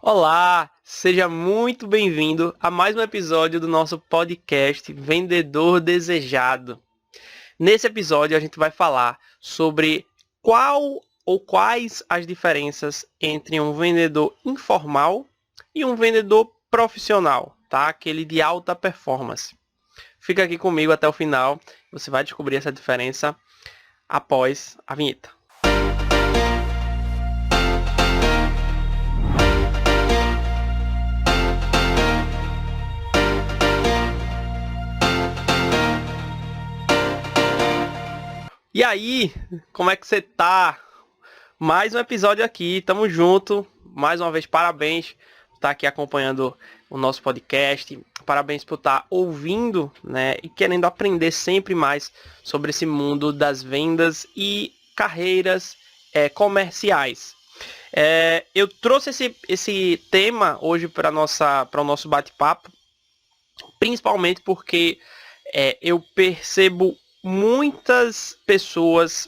Olá, seja muito bem-vindo a mais um episódio do nosso podcast Vendedor Desejado. Nesse episódio a gente vai falar sobre qual ou quais as diferenças entre um vendedor informal e um vendedor profissional, tá? Aquele de alta performance. Fica aqui comigo até o final, você vai descobrir essa diferença após a vinheta. E aí, como é que você tá? Mais um episódio aqui, tamo junto. Mais uma vez, parabéns por estar aqui acompanhando o nosso podcast. Parabéns por estar ouvindo, né? E querendo aprender sempre mais sobre esse mundo das vendas e carreiras comerciais. Eu trouxe esse tema hoje para o nosso bate-papo, principalmente porque eu percebo muitas pessoas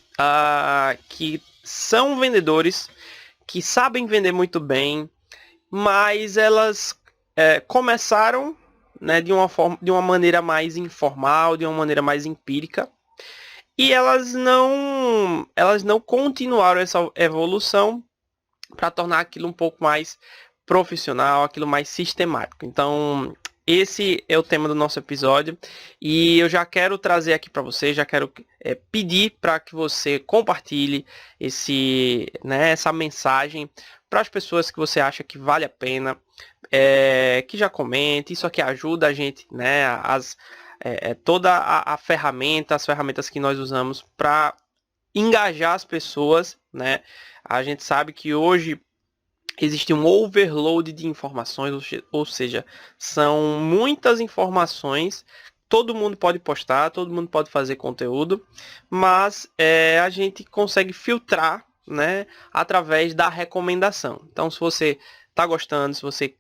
que são vendedores, que sabem vender muito bem, mas elas começaram, né, de uma maneira mais informal, de uma maneira mais empírica, e elas não continuaram essa evolução para tornar aquilo um pouco mais profissional, aquilo mais sistemático. Então, esse é o tema do nosso episódio e eu já quero trazer aqui para você, já quero pedir para que você compartilhe essa mensagem para as pessoas que você acha que vale a pena, que já comente. Isso aqui ajuda a gente, né, toda a ferramenta, as ferramentas que nós usamos para engajar as pessoas, né? A gente sabe que hoje existe um overload de informações, ou seja, são muitas informações. Todo mundo pode postar, todo mundo pode fazer conteúdo, mas a gente consegue filtrar, né, através da recomendação. Então, se você está gostando, se você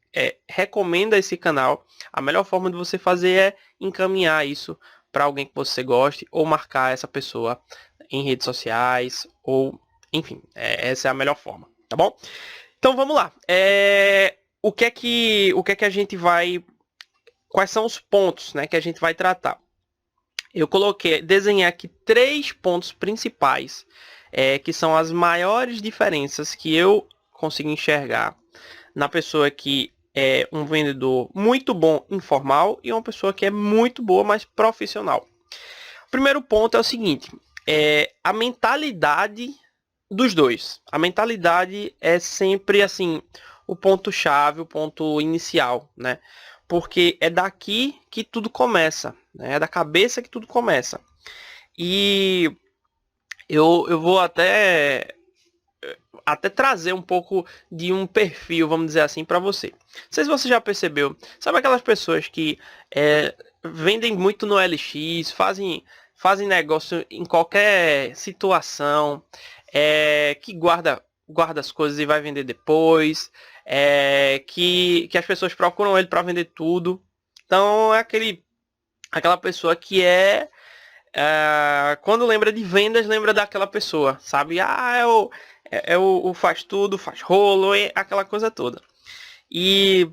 recomenda esse canal, a melhor forma de você fazer é encaminhar isso para alguém que você goste ou marcar essa pessoa em redes sociais ou, enfim, essa é a melhor forma, tá bom? Então vamos lá. O que é que a gente vai... Quais são os pontos, né, que a gente vai tratar? Eu desenhei aqui 3 pontos principais, que são as maiores diferenças que eu consigo enxergar na pessoa que é um vendedor muito bom informal e uma pessoa que é muito boa, mas profissional. O primeiro ponto é o seguinte, a mentalidade dos dois. A mentalidade é sempre assim o ponto-chave, o ponto inicial, né? Porque é daqui que tudo começa, né? É da cabeça que tudo começa. E eu vou até trazer um pouco de um perfil, vamos dizer assim, para você. Não sei se você já percebeu, sabe aquelas pessoas que vendem muito no LX, fazem negócio em qualquer situação, que guarda as coisas e vai vender depois, que as pessoas procuram ele para vender tudo. Então é aquela pessoa que quando lembra de vendas, lembra daquela pessoa, sabe? O faz tudo, faz rolo, aquela coisa toda. E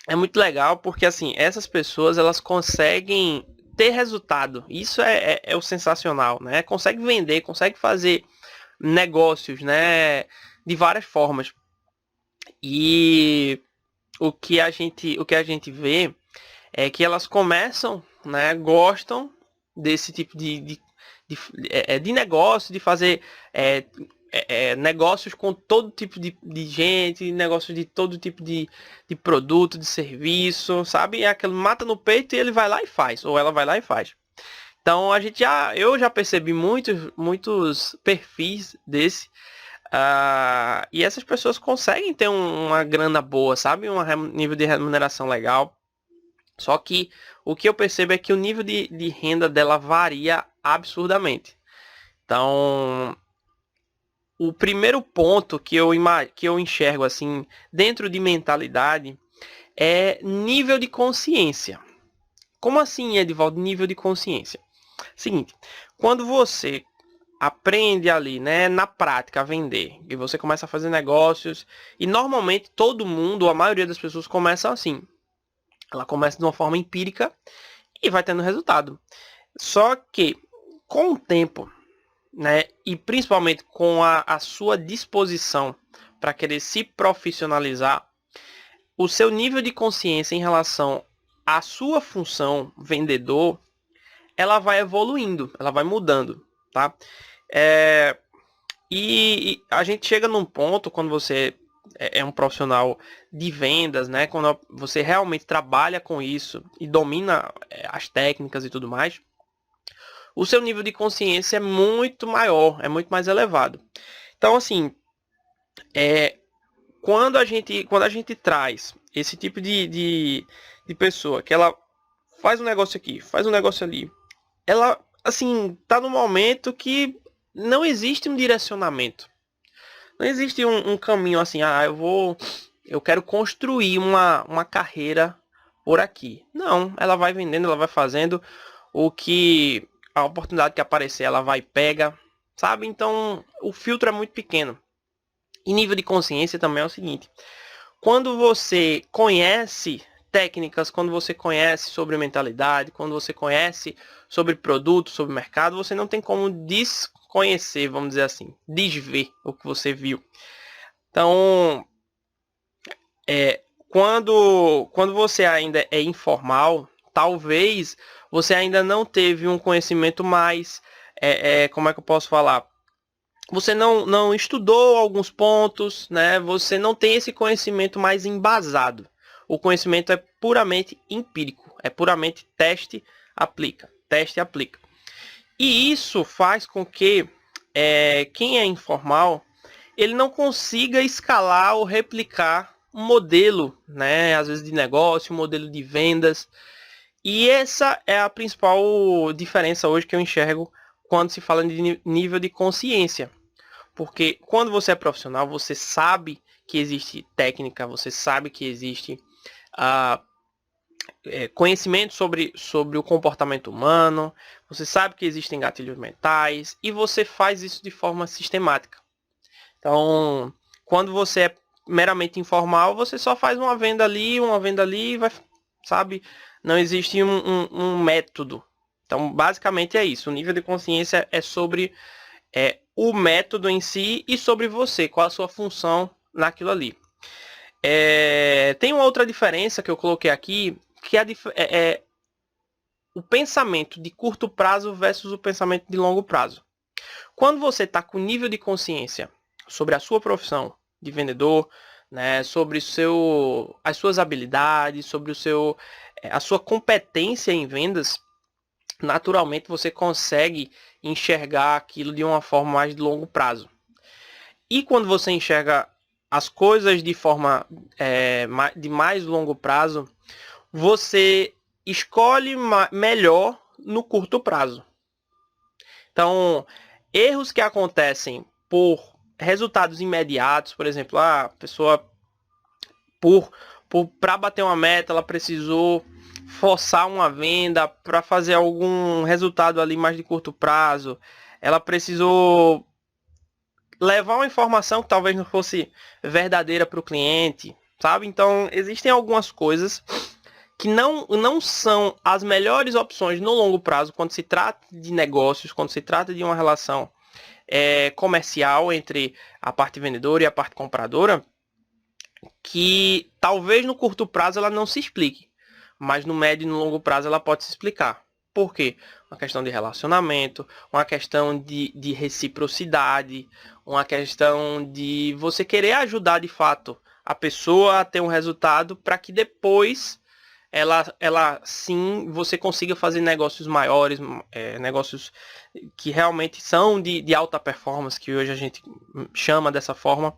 é muito legal porque assim, essas pessoas elas conseguem ter resultado. Isso é o sensacional, né? Consegue vender, consegue fazer negócios, né? De várias formas. E o que a gente vê é que elas começam, né? Gostam desse tipo de negócio, de fazer negócios com todo tipo de gente, negócios de todo tipo de produto, de serviço, sabe? É aquele mata no peito e ele vai lá e faz, ou ela vai lá e faz. Então eu já percebi muitos perfis desse, e essas pessoas conseguem ter uma grana boa, sabe? Nível de remuneração legal. Só que o que eu percebo é que o nível de renda dela varia absurdamente. Então, o primeiro ponto que eu enxergo assim dentro de mentalidade é nível de consciência. Como assim, Edivaldo, nível de consciência? Seguinte, quando você aprende ali, né, na prática a vender, e você começa a fazer negócios, e normalmente todo mundo, a maioria das pessoas começa assim. Ela começa de uma forma empírica e vai tendo resultado. Só que com o tempo, né, e principalmente com a sua disposição para querer se profissionalizar, o seu nível de consciência em relação à sua função vendedor, ela vai evoluindo, ela vai mudando, tá? E a gente chega num ponto, quando você é um profissional de vendas, né? Quando você realmente trabalha com isso e domina as técnicas e tudo mais, o seu nível de consciência é muito maior, é muito mais elevado. Então, assim, quando a gente traz esse tipo de pessoa, que ela faz um negócio aqui, faz um negócio ali, ela, assim, tá no momento que não existe um direcionamento. Não existe um caminho assim, eu quero construir uma carreira por aqui. Não, ela vai vendendo, ela vai fazendo o que a oportunidade que aparecer, ela vai e pega, sabe? Então, o filtro é muito pequeno. E nível de consciência também é o seguinte: quando você conhece técnicas, quando você conhece sobre mentalidade, quando você conhece sobre produto, sobre mercado, você não tem como desconhecer, vamos dizer assim, desver o que você viu. Então, quando você ainda é informal, talvez você ainda não teve um conhecimento mais, como é que eu posso falar? Você não estudou alguns pontos, né? Você não tem esse conhecimento mais embasado. O conhecimento é puramente empírico, é puramente teste, aplica, teste, aplica. E isso faz com que quem é informal, ele não consiga escalar ou replicar um modelo, né? Às vezes de negócio, um modelo de vendas. E essa é a principal diferença hoje que eu enxergo quando se fala de nível de consciência. Porque quando você é profissional, você sabe que existe técnica, você sabe que existe conhecimento sobre o comportamento humano, você sabe que existem gatilhos mentais e você faz isso de forma sistemática. Então, quando você é meramente informal, você só faz uma venda ali, vai, sabe? Não existe um método. Então, basicamente é isso. O nível de consciência é sobre o método em si e sobre você, qual a sua função naquilo ali. Tem uma outra diferença que eu coloquei aqui, que é o pensamento de curto prazo versus o pensamento de longo prazo. Quando você está com nível de consciência sobre a sua profissão de vendedor, né, sobre as suas habilidades, sobre a sua competência em vendas, naturalmente você consegue enxergar aquilo de uma forma mais de longo prazo. E quando você enxerga as coisas de forma de mais longo prazo, você escolhe melhor no curto prazo. Então, erros que acontecem por resultados imediatos, por exemplo, a pessoa para bater uma meta, ela precisou forçar uma venda para fazer algum resultado ali mais de curto prazo. Ela precisou levar uma informação que talvez não fosse verdadeira para o cliente, sabe? Então, existem algumas coisas que não são as melhores opções no longo prazo quando se trata de negócios, quando se trata de uma relação comercial entre a parte vendedora e a parte compradora, que talvez no curto prazo ela não se explique, mas no médio e no longo prazo ela pode se explicar. Por quê? Uma questão de relacionamento, uma questão de reciprocidade, uma questão de você querer ajudar de fato a pessoa a ter um resultado para que depois ela sim, você consiga fazer negócios maiores, negócios que realmente são de alta performance, que hoje a gente chama dessa forma.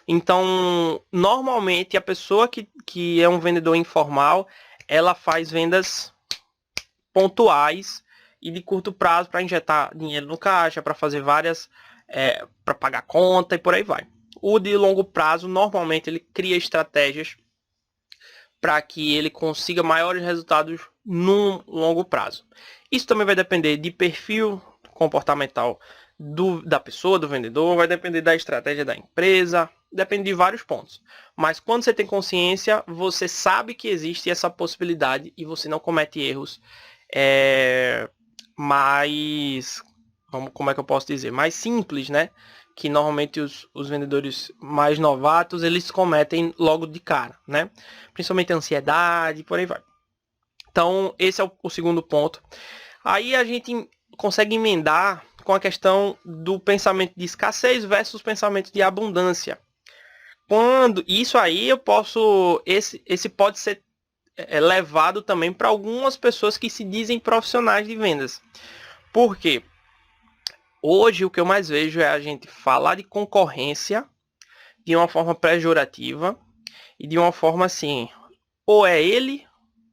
Então, normalmente a pessoa que é um vendedor informal, ela faz vendas pontuais e de curto prazo para injetar dinheiro no caixa, para fazer várias, para pagar conta e por aí vai. O de longo prazo, normalmente ele cria estratégias para que ele consiga maiores resultados no longo prazo. Isso também vai depender de perfil comportamental da pessoa, do vendedor, vai depender da estratégia da empresa, depende de vários pontos. Mas quando você tem consciência, você sabe que existe essa possibilidade e você não comete erros mais, como é que eu posso dizer, mais simples, né? Que normalmente os vendedores mais novatos, eles cometem logo de cara, né? Principalmente a ansiedade, por aí vai. Então, esse é o segundo ponto. Aí a gente consegue emendar com a questão do pensamento de escassez versus pensamento de abundância. Quando isso aí eu posso, esse pode ser levado também para algumas pessoas que se dizem profissionais de vendas. Por quê? Hoje o que eu mais vejo é a gente falar de concorrência de uma forma pejorativa e de uma forma assim, ou é ele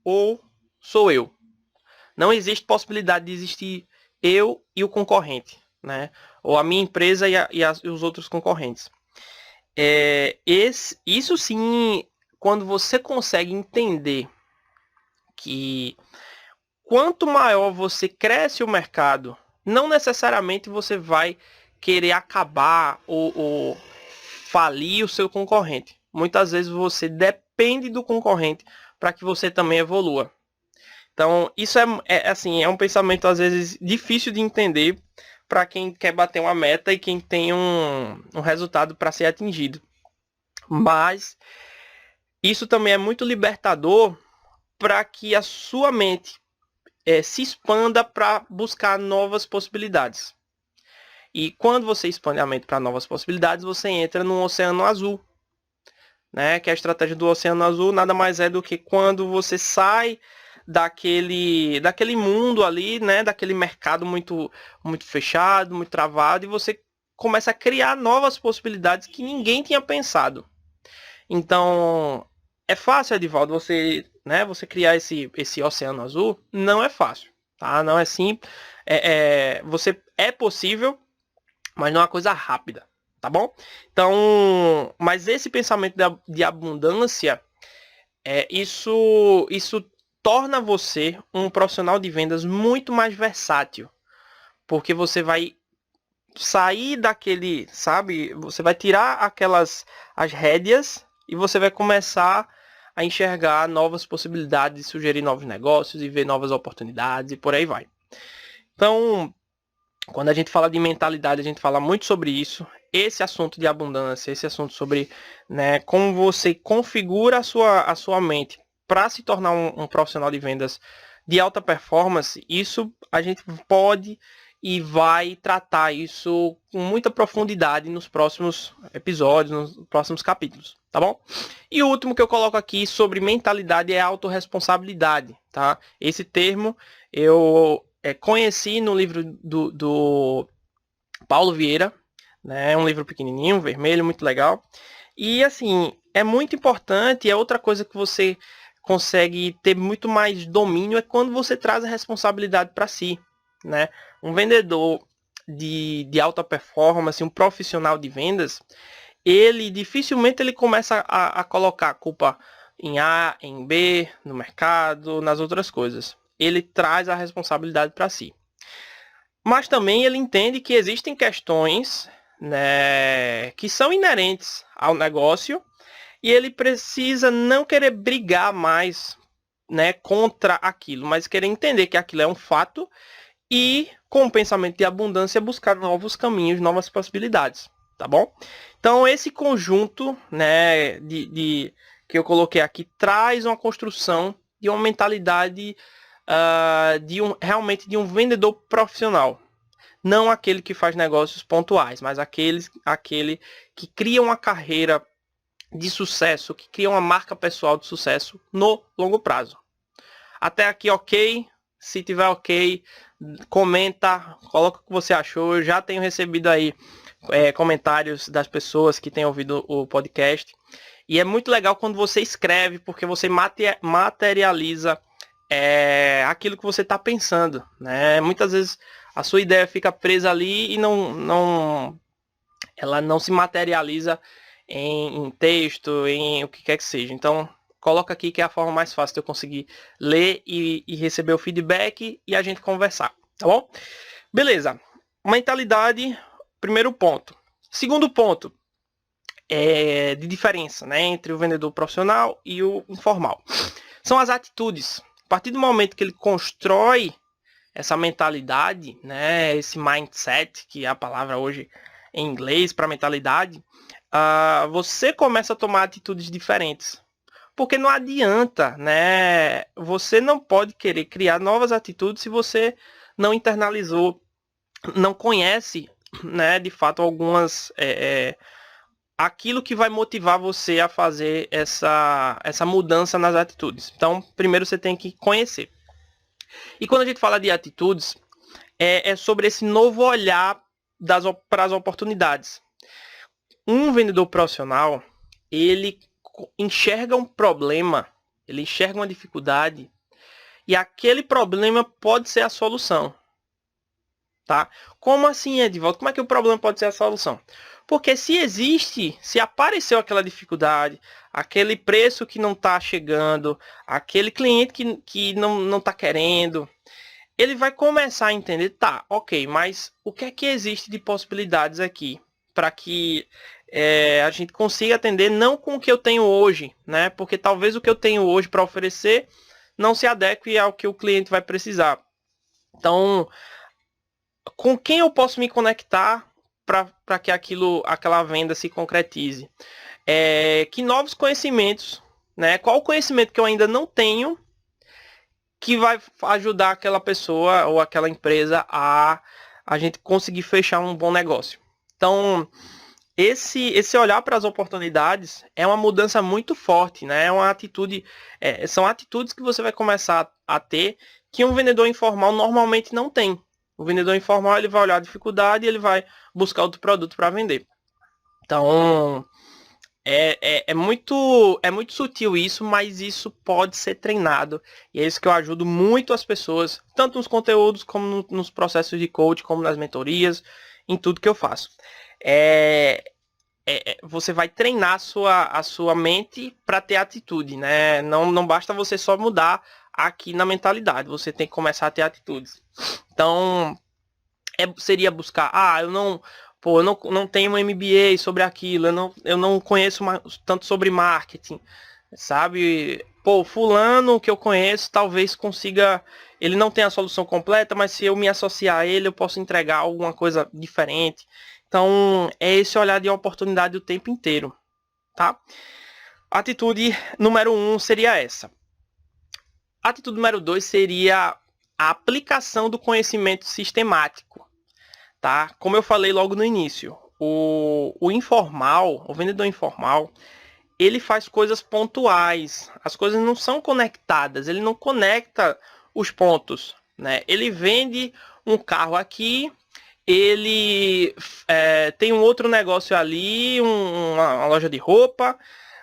ou sou eu. Não existe possibilidade de existir eu e o concorrente, né? Ou a minha empresa e os outros concorrentes. Isso sim, quando você consegue entender que quanto maior você cresce o mercado, não necessariamente você vai querer acabar ou falir o seu concorrente. Muitas vezes você depende do concorrente para que você também evolua. Então, isso assim, é um pensamento às vezes difícil de entender para quem quer bater uma meta e quem tem um resultado para ser atingido. Mas isso também é muito libertador para que a sua mente se expanda para buscar novas possibilidades. E quando você expande a mente para novas possibilidades, você entra num oceano azul. Né? Que a estratégia do oceano azul nada mais é do que quando você sai daquele mundo ali, né? Daquele mercado muito, muito fechado, muito travado, e você começa a criar novas possibilidades que ninguém tinha pensado. Então, é fácil, Edivaldo, você criar esse oceano azul? Não é fácil, tá? Não é simples. Você é possível, mas não é uma coisa rápida, tá bom? Então, mas esse pensamento de abundância, isso torna você um profissional de vendas muito mais versátil, porque você vai sair daquele, sabe? Você vai tirar as rédeas e você vai começar a enxergar novas possibilidades, sugerir novos negócios e ver novas oportunidades e por aí vai. Então, quando a gente fala de mentalidade, a gente fala muito sobre isso. Esse assunto de abundância, esse assunto sobre, né, como você configura a sua mente para se tornar um profissional de vendas de alta performance, isso a gente pode e vai tratar isso com muita profundidade nos próximos episódios, nos próximos capítulos, tá bom? E o último que eu coloco aqui sobre mentalidade é autorresponsabilidade, tá? Esse termo eu conheci no livro do Paulo Vieira, né? É um livro pequenininho, vermelho, muito legal. E assim, é muito importante, é outra coisa que você consegue ter muito mais domínio é quando você traz a responsabilidade para si, né? Um vendedor de alta performance, um profissional de vendas, ele dificilmente ele começa a colocar a culpa em A, em B, no mercado, nas outras coisas. Ele traz a responsabilidade para si. Mas também ele entende que existem questões, né, que são inerentes ao negócio e ele precisa não querer brigar mais, né, contra aquilo, mas querer entender que aquilo é um fato e, com o pensamento de abundância, buscar novos caminhos, novas possibilidades, tá bom? Então, esse conjunto, né, que eu coloquei aqui traz uma construção de uma mentalidade realmente de um vendedor profissional. Não aquele que faz negócios pontuais, mas aquele que cria uma carreira de sucesso, que cria uma marca pessoal de sucesso no longo prazo. Até aqui ok? Se tiver ok, comenta, coloca o que você achou. Eu já tenho recebido aí comentários das pessoas que têm ouvido o podcast. E é muito legal quando você escreve, porque você materializa aquilo que você está pensando, né? Muitas vezes a sua ideia fica presa ali e ela não se materializa em texto, em o que quer que seja. Então, coloca aqui que é a forma mais fácil de eu conseguir ler e receber o feedback e a gente conversar, tá bom? Beleza. mentalidade, primeiro ponto. Segundo ponto, de diferença, né, entre o vendedor profissional e o informal. São as atitudes. A partir do momento que ele constrói essa mentalidade, né, esse mindset, que é a palavra hoje em inglês para mentalidade, você começa a tomar atitudes diferentes. Porque não adianta, né? Você não pode querer criar novas atitudes se você não internalizou, não conhece, né, de fato, algumas aquilo que vai motivar você a fazer essa mudança nas atitudes. Então, primeiro você tem que conhecer. E quando a gente fala de atitudes, é sobre esse novo olhar para as oportunidades. Um vendedor profissional, ele enxerga um problema, ele enxerga uma dificuldade, e aquele problema pode ser a solução. Tá? Como assim, Edvaldo? Como é que o problema pode ser a solução? Porque se apareceu aquela dificuldade, aquele preço que não está chegando, aquele cliente que não está querendo, ele vai começar a entender, tá, ok, mas o que é que existe de possibilidades aqui para que a gente consiga atender não com o que eu tenho hoje, né? Porque talvez o que eu tenho hoje para oferecer não se adeque ao que o cliente vai precisar. Então, com quem eu posso me conectar para que aquela venda se concretize? Que novos conhecimentos, né? Qual o conhecimento que eu ainda não tenho que vai ajudar aquela pessoa ou aquela empresa a gente conseguir fechar um bom negócio? Então, esse olhar para as oportunidades é uma mudança muito forte, né? É uma atitude, são atitudes que você vai começar a ter que um vendedor informal normalmente não tem. O vendedor informal ele vai olhar a dificuldade e ele vai buscar outro produto para vender. Então, é muito sutil isso, mas isso pode ser treinado. E é isso que eu ajudo muito as pessoas, tanto nos conteúdos, como nos processos de coach, como nas mentorias, em tudo que eu faço. Você vai treinar a sua mente para ter atitude, né? Não basta você só mudar aqui na mentalidade, você tem que começar a ter atitudes. Então, seria buscar, eu não tenho um MBA sobre aquilo, eu não conheço tanto sobre marketing, sabe? Fulano que eu conheço talvez consiga, ele não tem a solução completa, mas se eu me associar a ele, eu posso entregar alguma coisa diferente. Então, é esse olhar de oportunidade o tempo inteiro, tá? Atitude número 1 seria essa. Atitude número 2 seria a aplicação do conhecimento sistemático, tá? Como eu falei logo no início, o informal, o vendedor informal, ele faz coisas pontuais. As coisas não são conectadas, ele não conecta os pontos, né? Ele vende um carro aqui, ele tem um outro negócio ali, uma loja de roupa,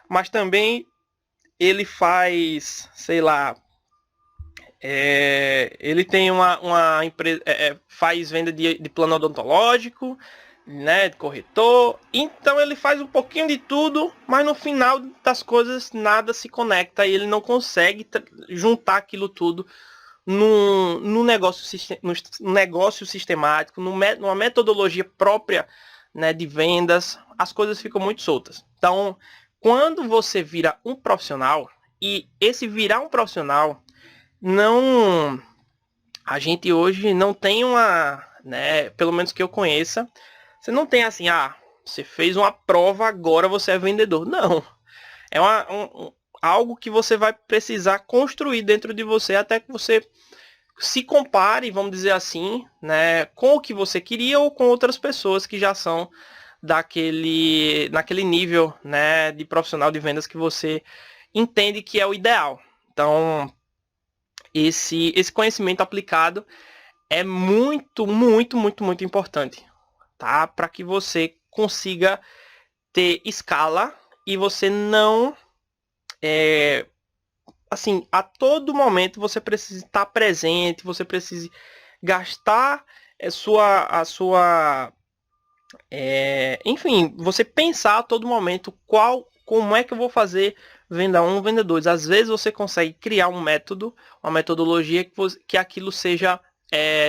mas também ele faz, sei lá, ele tem uma empresa, faz venda de plano odontológico, né, de corretor. Então ele faz um pouquinho de tudo, mas no final das coisas nada se conecta e ele não consegue juntar aquilo tudo num negócio sistemático, numa metodologia própria, né, de vendas. As coisas ficam muito soltas. Então, quando você vira um profissional, e esse virar um profissional, a gente hoje não tem né, pelo menos que eu conheça, você não tem assim, você fez uma prova, agora você é vendedor. Não. É algo que você vai precisar construir dentro de você até que você se compare, vamos dizer assim, né, com o que você queria ou com outras pessoas que já são naquele nível, né, de profissional de vendas que você entende que é o ideal. Então, esse conhecimento aplicado é muito, muito, muito, muito importante, tá? Para que você consiga ter escala e você não assim, a todo momento você precisa estar presente, você precisa gastar enfim, você pensar a todo momento como é que eu vou fazer venda 1, venda 2. Às vezes você consegue criar um método, uma metodologia que aquilo seja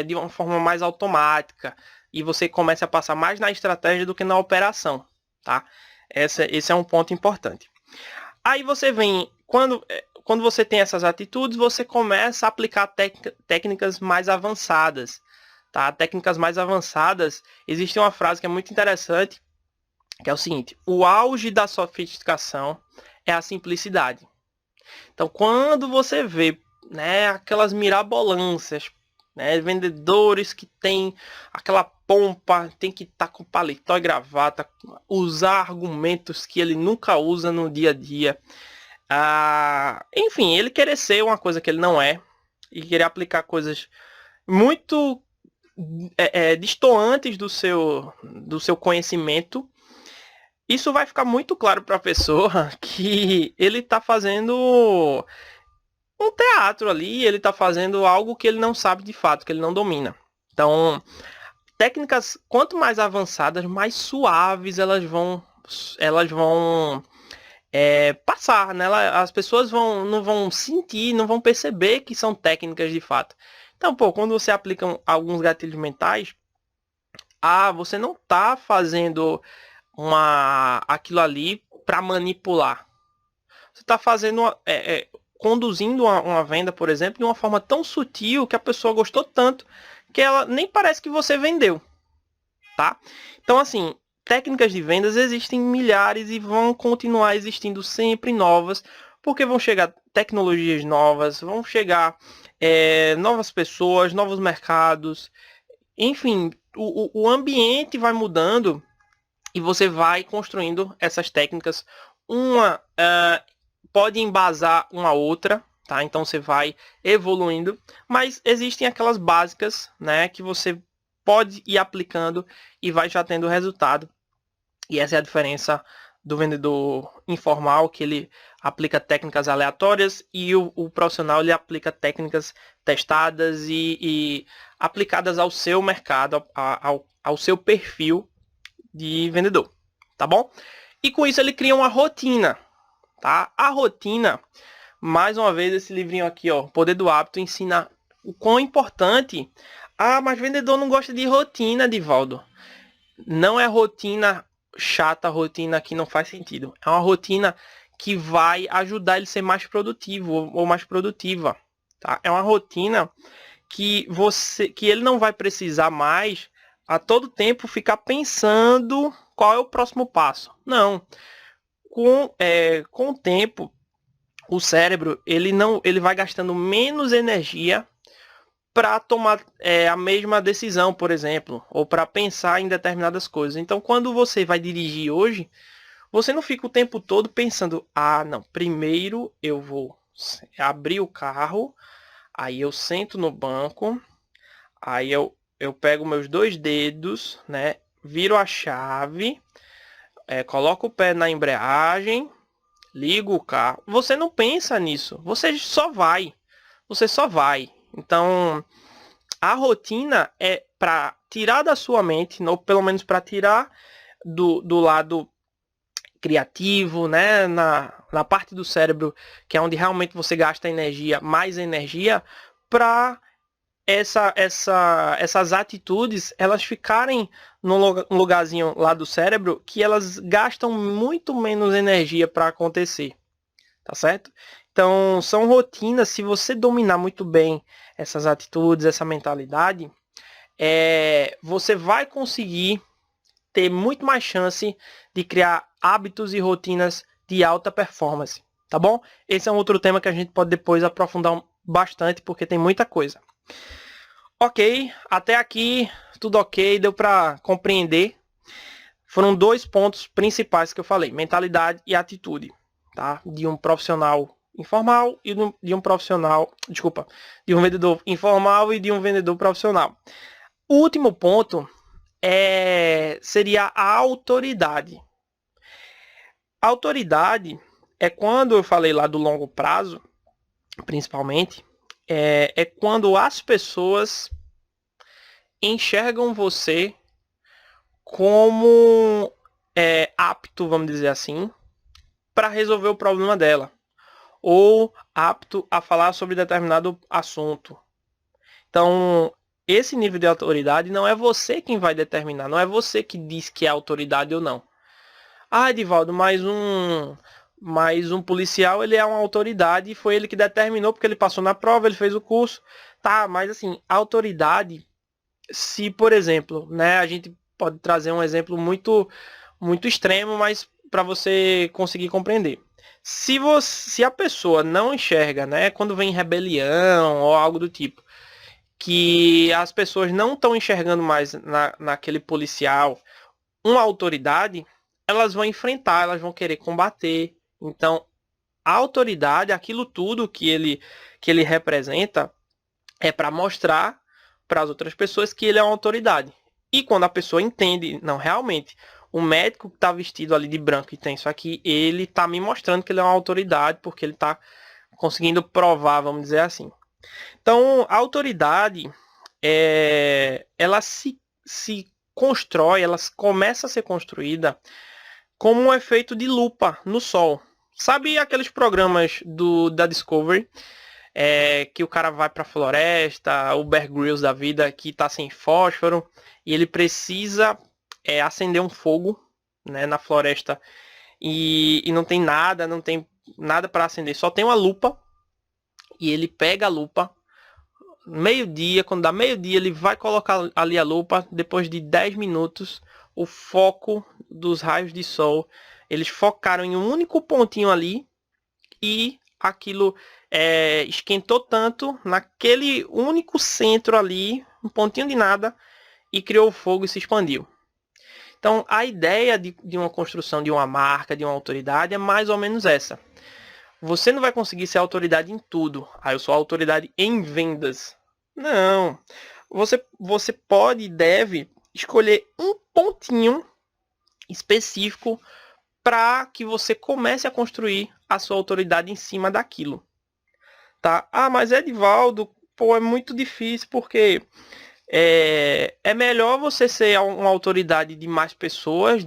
de uma forma mais automática, e você comece a passar mais na estratégia do que na operação, tá? Esse é um ponto importante. Aí você vem, quando você tem essas atitudes, você começa a aplicar técnicas mais avançadas, tá? Técnicas mais avançadas, existe uma frase que é muito interessante, que é o seguinte: o auge da sofisticação é a simplicidade. Então, quando você vê, né, aquelas mirabolâncias, né, vendedores que tem aquela pompa, tem que estar com paletó e gravata, usar argumentos que ele nunca usa no dia a dia, enfim, ele querer ser uma coisa que ele não é e querer aplicar coisas muito destoantes do seu conhecimento. Isso vai ficar muito claro para a pessoa que ele está fazendo um teatro ali, ele está fazendo algo que ele não sabe de fato, que ele não domina. Então, técnicas quanto mais avançadas, mais suaves elas vão passar, né? As pessoas não vão sentir, não vão perceber que são técnicas de fato. Então, quando você aplica alguns gatilhos mentais, você não está fazendo aquilo ali para manipular. Você está fazendo conduzindo uma venda, por exemplo, de uma forma tão sutil que a pessoa gostou tanto que ela nem parece que você vendeu, tá? Então, assim, técnicas de vendas existem milhares e vão continuar existindo sempre novas, porque vão chegar tecnologias novas, vão chegar novas pessoas, novos mercados, enfim, o ambiente vai mudando e você vai construindo essas técnicas. Uma pode embasar uma outra, tá? Então você vai evoluindo, mas existem aquelas básicas, né, que você pode ir aplicando e vai já tendo resultado. E essa é a diferença do vendedor informal, que ele aplica técnicas aleatórias, e o profissional ele aplica técnicas testadas e aplicadas ao seu mercado, ao seu perfil de vendedor, tá bom? E com isso ele cria uma rotina, tá? A rotina, mais uma vez, esse livrinho aqui, ó, Poder do Hábito, ensina o quão importante. Mas vendedor não gosta de rotina, Divaldo. Não é rotina chata, rotina que não faz sentido. É uma rotina que vai ajudar ele a ser mais produtivo ou mais produtiva, tá? É uma rotina que ele não vai precisar mais a todo tempo ficar pensando qual é o próximo passo. Não. Com o tempo, o cérebro ele vai gastando menos energia para tomar a mesma decisão, por exemplo, ou para pensar em determinadas coisas. Então, quando você vai dirigir hoje, você não fica o tempo todo pensando: não, primeiro eu vou abrir o carro, aí eu sento no banco, aí eu pego meus 2 dedos, né, viro a chave, coloco o pé na embreagem, ligo o carro. Você não pensa nisso, você só vai. Então, a rotina é para tirar da sua mente, ou pelo menos para tirar do lado criativo, né, na parte do cérebro, que é onde realmente você gasta energia, mais energia, para essas atitudes elas ficarem num lugarzinho lá do cérebro que elas gastam muito menos energia para acontecer, tá certo? Então, são rotinas. Se você dominar muito bem essas atitudes, essa mentalidade, você vai conseguir ter muito mais chance de criar hábitos e rotinas de alta performance, tá bom? Esse é um outro tema que a gente pode depois aprofundar bastante, porque tem muita coisa. Ok, até aqui tudo ok, deu para compreender. Foram 2 pontos principais que eu falei: mentalidade e atitude, tá? De um profissional informal e de um vendedor informal e de um vendedor profissional. O último ponto seria a autoridade. A autoridade é quando eu falei lá do longo prazo, principalmente, é quando as pessoas enxergam você como apto, vamos dizer assim, para resolver o problema dela, ou apto a falar sobre determinado assunto. Então, esse nível de autoridade não é você quem vai determinar, não é você que diz que é autoridade ou não. Ah, Edivaldo, mais um policial, ele é uma autoridade e foi ele que determinou porque ele passou na prova, ele fez o curso. Tá, mas assim, a autoridade, se, por exemplo, né, a gente pode trazer um exemplo muito extremo, mas para você conseguir compreender. Se a pessoa não enxerga, né, quando vem rebelião ou algo do tipo, que as pessoas não estão enxergando mais naquele policial uma autoridade, elas vão enfrentar, elas vão querer combater. Então, a autoridade, aquilo tudo que ele representa, é para mostrar para as outras pessoas que ele é uma autoridade. E quando a pessoa entende, não, realmente, o médico que está vestido ali de branco e tem isso aqui, ele está me mostrando que ele é uma autoridade, porque ele está conseguindo provar, vamos dizer assim. Então, a autoridade, ela se constrói, ela começa a ser construída como um efeito de lupa no Sol. Sabe aqueles programas da Discovery, que o cara vai para a floresta, o Bear Grylls da vida, que está sem fósforo, e ele precisa acender um fogo, né, na floresta, e não tem nada para acender, só tem uma lupa, e ele pega a lupa, meio-dia, quando dá meio-dia, ele vai colocar ali a lupa, depois de 10 minutos, o foco dos raios de sol, eles focaram em um único pontinho ali, e aquilo esquentou tanto naquele único centro ali, um pontinho de nada, e criou fogo e se expandiu. Então, a ideia de uma construção de uma marca, de uma autoridade, é mais ou menos essa. Você não vai conseguir ser autoridade em tudo. Ah, eu sou autoridade em vendas. Não. Você pode e deve escolher um pontinho específico para que você comece a construir a sua autoridade em cima daquilo. Tá? Ah, mas Edivaldo, pô, é muito difícil porque é melhor você ser uma autoridade de mais pessoas,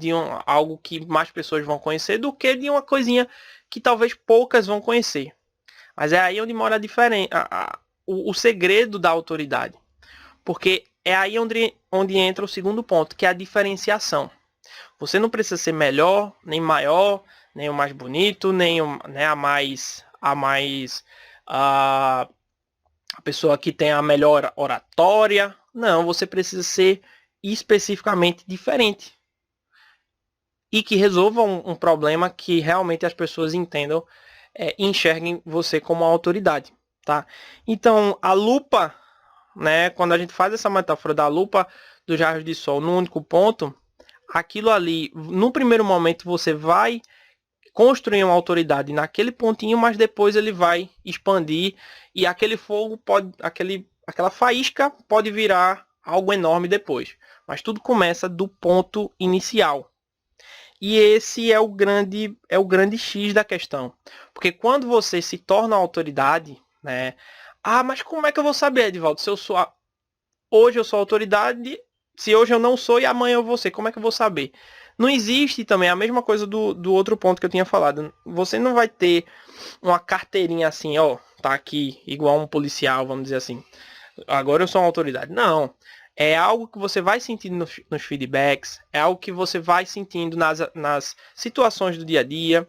algo que mais pessoas vão conhecer, do que de uma coisinha que talvez poucas vão conhecer. Mas é aí onde mora a diferença, o segredo da autoridade. Porque é aí onde entra o segundo ponto, que é a diferenciação. Você não precisa ser melhor, nem maior, nem o mais bonito, nem né, a pessoa que tem a melhor oratória. Não, você precisa ser especificamente diferente. E que resolva um problema que realmente as pessoas entendam e enxerguem você como uma autoridade. Tá? Então, a lupa, né, quando a gente faz essa metáfora da lupa dos raios de sol no único ponto, aquilo ali, no primeiro momento, você vai construir uma autoridade naquele pontinho, mas depois ele vai expandir e aquele fogo aquela faísca pode virar algo enorme depois. Mas tudo começa do ponto inicial. E esse é o grande X da questão. Porque quando você se torna uma autoridade, né? Ah, mas como é que eu vou saber, Edivaldo, se hoje eu sou autoridade, se hoje eu não sou e amanhã eu vou ser, como é que eu vou saber? Não existe também a mesma coisa do outro ponto que eu tinha falado. Você não vai ter uma carteirinha assim, ó, tá aqui, igual um policial, vamos dizer assim. Agora eu sou uma autoridade. Não. É algo que você vai sentindo nos feedbacks, é algo que você vai sentindo nas situações do dia a dia,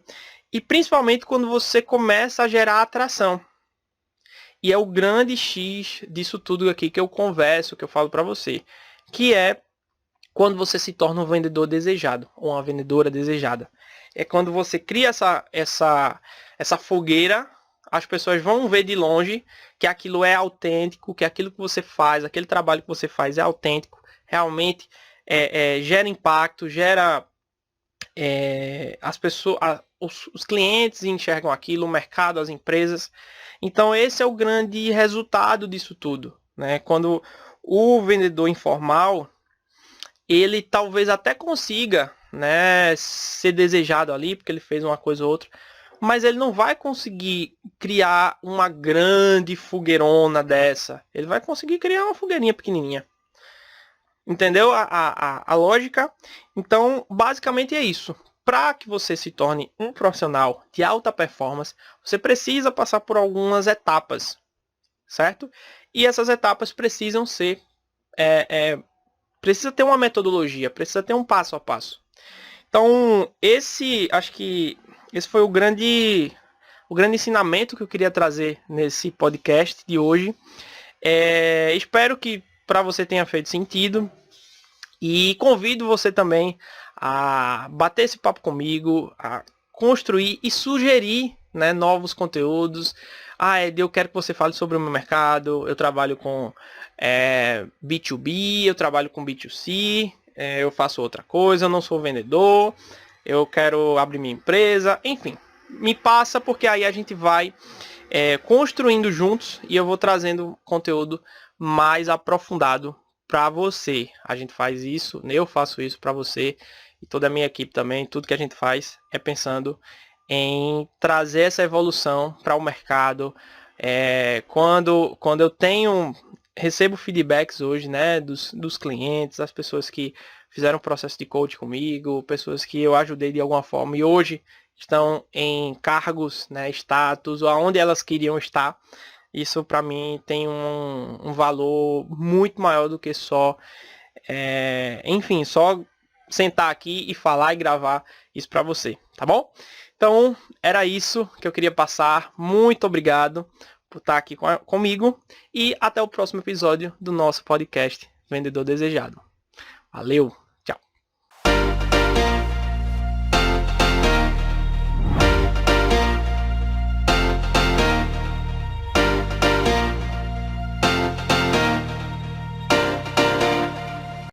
e principalmente quando você começa a gerar atração. E é o grande X disso tudo aqui que eu converso, que eu falo para você, que é quando você se torna um vendedor desejado, ou uma vendedora desejada. É quando você cria essa fogueira, as pessoas vão ver de longe que aquilo é autêntico, que aquilo que você faz, aquele trabalho que você faz é autêntico, realmente gera impacto, gera as pessoas, os clientes enxergam aquilo, o mercado, as empresas. Então esse é o grande resultado disso tudo, né? Quando o vendedor informal, ele talvez até consiga, né, ser desejado ali, porque ele fez uma coisa ou outra, mas ele não vai conseguir criar uma grande fogueirona dessa. Ele vai conseguir criar uma fogueirinha pequenininha. Entendeu a lógica? Então, basicamente é isso. Para que você se torne um profissional de alta performance, você precisa passar por algumas etapas, certo? E essas etapas precisam ser precisa ter uma metodologia, precisa ter um passo a passo. Então, acho que esse foi o grande ensinamento que eu queria trazer nesse podcast de hoje. Espero que para você tenha feito sentido e convido você também a bater esse papo comigo, a construir e sugerir, né, novos conteúdos. Ed, eu quero que você fale sobre o meu mercado. Eu trabalho com B2B, eu trabalho com B2C, eu faço outra coisa, eu não sou vendedor, eu quero abrir minha empresa, enfim. Me passa, porque aí a gente vai construindo juntos e eu vou trazendo conteúdo mais aprofundado para você. A gente faz isso, eu faço isso para você e toda a minha equipe também. Tudo que a gente faz é pensando em trazer essa evolução para o mercado. Quando eu recebo feedbacks hoje, né, dos clientes, das pessoas que fizeram processo de coach comigo, pessoas que eu ajudei de alguma forma e hoje estão em cargos, né, status, ou aonde elas queriam estar. Isso para mim tem um valor muito maior do que só, enfim, só sentar aqui e falar e gravar isso para você, tá bom? Então, era isso que eu queria passar. Muito obrigado por estar aqui comigo e até o próximo episódio do nosso podcast Vendedor Desejado. Valeu!